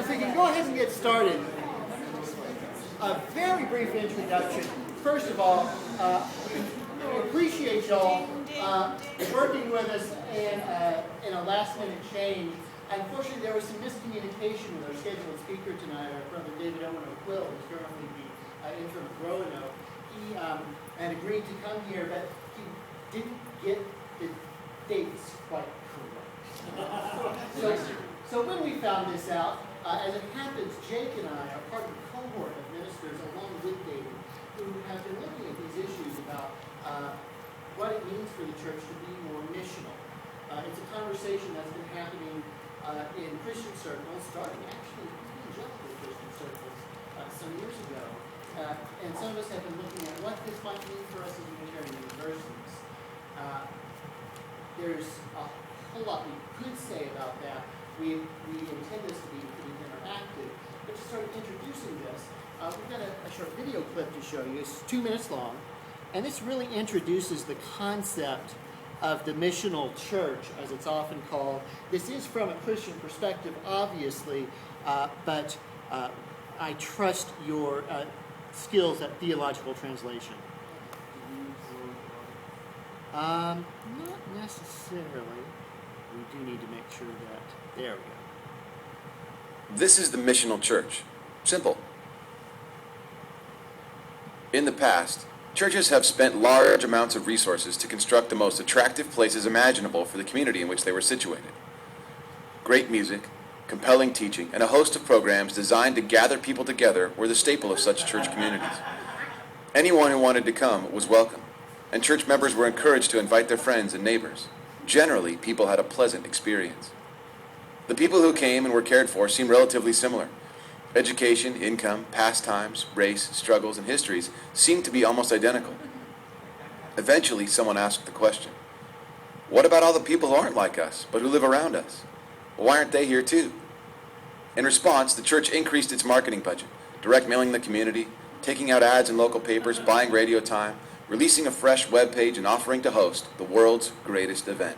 we can go ahead and get started. A very brief introduction. First of all, we appreciate y'all working with us in a last-minute change. Unfortunately, there was some miscommunication with our scheduled speaker tonight, our brother David Owen O'Quill, who's currently the interim of Roanoke. He had agreed to come here, but he didn't get the dates quite correct. So when we found this out, as it happens, Jake and I are part of a cohort of ministers along with David who have been looking at these issues about what it means for the church to be more missional. It's a conversation that's been happening in Christian circles, starting actually in evangelical Christian circles some years ago. And some of us have been looking at what this might mean for us as Unitarian Universalists. There's a whole lot we could say about that. We intend this to be pretty interactive, but to start introducing this, we've got a short video clip to show you. It's 2 minutes long, and this really introduces the concept of the missional church, as it's often called. This is from a Christian perspective, obviously, but I trust your skills at theological translation. Not necessarily. We do need to make sure that, there we go. This is the missional church. Simple. In the past, churches have spent large amounts of resources to construct the most attractive places imaginable for the community in which they were situated. Great music, compelling teaching, and a host of programs designed to gather people together were the staple of such church communities. Anyone who wanted to come was welcome, and church members were encouraged to invite their friends and neighbors. Generally, people had a pleasant experience. The people who came and were cared for seemed relatively similar. Education, income, pastimes, race, struggles, and histories seemed to be almost identical. Eventually, someone asked the question, what about all the people who aren't like us, but who live around us? Why aren't they here too? In response, the church increased its marketing budget, direct mailing the community, taking out ads in local papers, buying radio time, releasing a fresh web page, and offering to host the world's greatest event.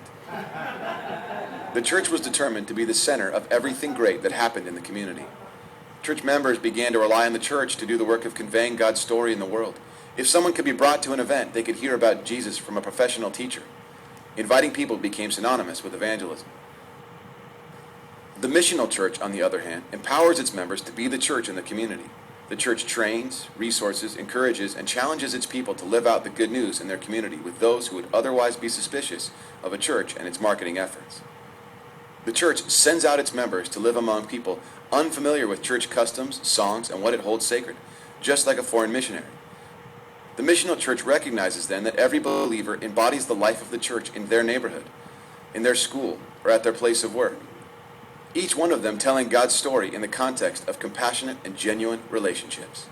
The church was determined to be the center of everything great that happened in the community. Church members began to rely on the church to do the work of conveying God's story in the world. If someone could be brought to an event, they could hear about Jesus from a professional teacher. Inviting people became synonymous with evangelism. The missional church, on the other hand, empowers its members to be the church in the community. The church trains, resources, encourages, and challenges its people to live out the good news in their community with those who would otherwise be suspicious of a church and its marketing efforts. The church sends out its members to live among people unfamiliar with church customs, songs, and what it holds sacred, just like a foreign missionary. The missional church recognizes then that every believer embodies the life of the church in their neighborhood, in their school, or at their place of work. Each one of them telling God's story in the context of compassionate and genuine relationships.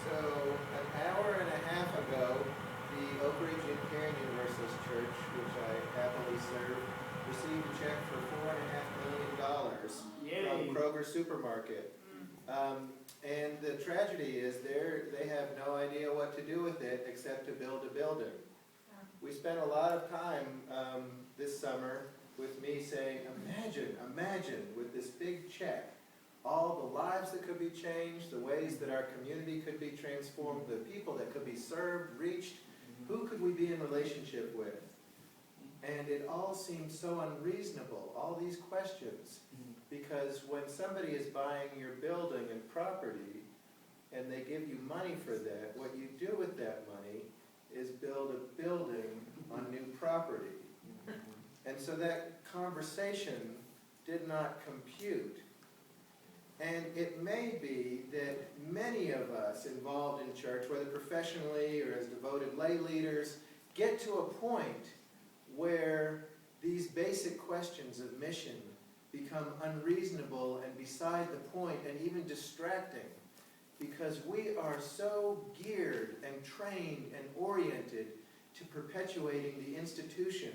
So, an hour and a half ago, the Oak Ridge Unitarian Universalist Church, which I happily serve, received a check for $4.5 million from Kroger Supermarket. And the tragedy is they have no idea what to do with it except to build a building. We spent a lot of time this summer with me saying, imagine with this big check, all the lives that could be changed, the ways that our community could be transformed, the people that could be served, reached, who could we be in relationship with? And it all seems so unreasonable, all these questions, because when somebody is buying your building and property, and they give you money for that, what you do with that money is build a building on new property. And so that conversation did not compute. And it may be that many of us involved in church, whether professionally or as devoted lay leaders, get to a point where these basic questions of mission become unreasonable and beside the point and even distracting, because we are so geared and trained and oriented to perpetuating the institution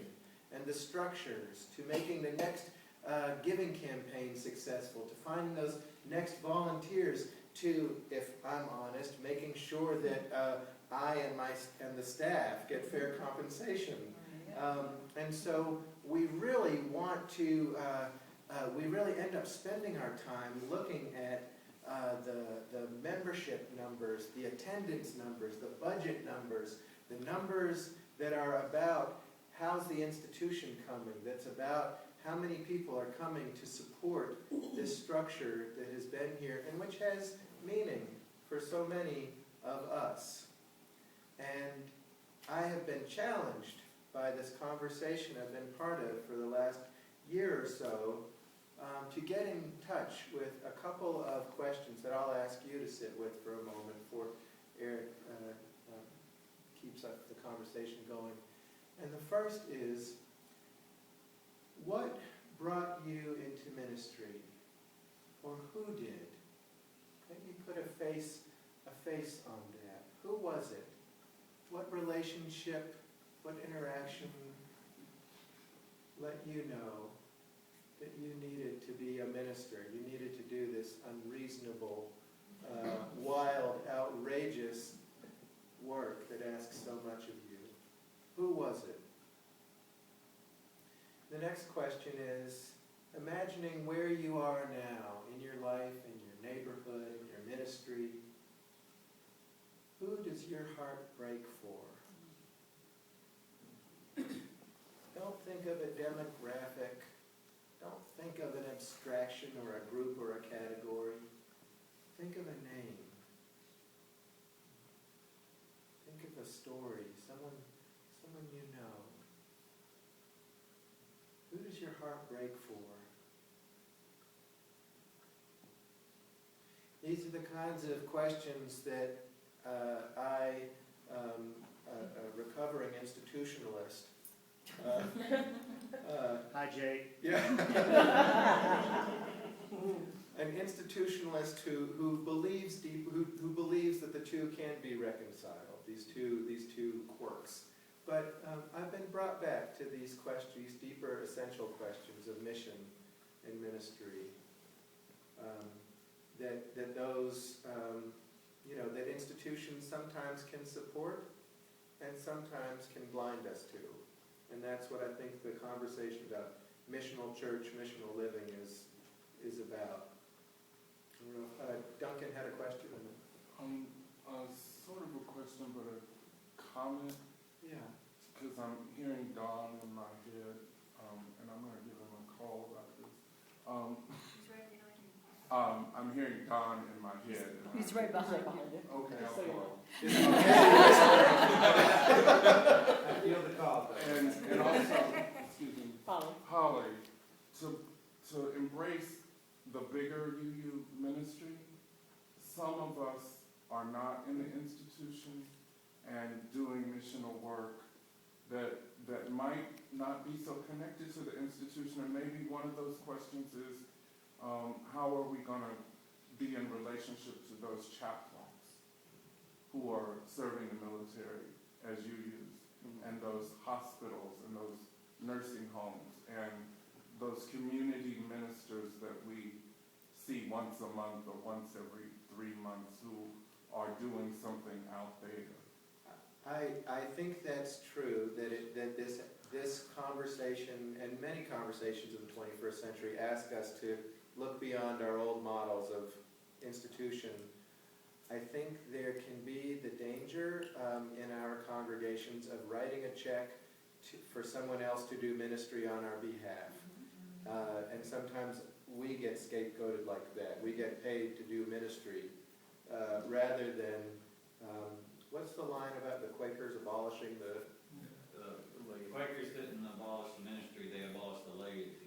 and the structures, to making the next giving campaigns successful, to finding those next volunteers, to, if I'm honest, making sure that I and the staff get fair compensation. And so we really want to, we really end up spending our time looking at the membership numbers, the attendance numbers, the budget numbers, the numbers that are about how's the institution coming, that's about how many people are coming to support this structure that has been here and which has meaning for so many of us. And I have been challenged by this conversation I've been part of for the last year or so to get in touch with a couple of questions that I'll ask you to sit with for a moment before Eric keeps up the conversation going. And the first is, what brought you into ministry? Or who did? Maybe put a face on that. Who was it? What relationship, what interaction let you know that you needed to be a minister? You needed to do this unreasonable, wild, outrageous work that asks so much of you. Who was it? The next question is, imagining where you are now in your life, in your neighborhood, in your ministry, who does your heart break for? Don't think of a demographic. Don't think of an abstraction or a group or a category. Think of a name. Think of a story, someone you know. Who does your heart break for? These are the kinds of questions that I, a recovering institutionalist, Hi, Jay. yeah, an institutionalist who believes who believes that the two can be reconciled. These two quirks. But I've been brought back to these questions, these deeper, essential questions of mission and ministry. That those, that institutions sometimes can support and sometimes can blind us to. And that's what I think the conversation about missional church, missional living is about. I don't know if Duncan had a question. Sort of a question, but a comment. Yeah. Because I'm hearing Don in my head, and I'm going to give him a call about this. He's right behind you. I'm hearing Don in my head. He's right behind you. Okay, I'll call. I feel the call. And also, excuse me, Holly, to embrace the bigger UU ministry, some of us are not in the institution and doing missional work that might not be so connected to the institution. And maybe one of those questions is, how are we going to be in relationship to those chaplains who are serving the military as UUs, and those hospitals and those nursing homes and those community ministers that we see once a month or once every 3 months who are doing something out there? I think that's true, that this conversation and many conversations of the 21st century ask us to look beyond our old models of institution. I think there can be the danger in our congregations of writing a check for someone else to do ministry on our behalf. And sometimes we get scapegoated like that. We get paid to do ministry rather than, what's the line about the Quakers abolishing the... The Quakers didn't abolish the ministry, they abolished the laity.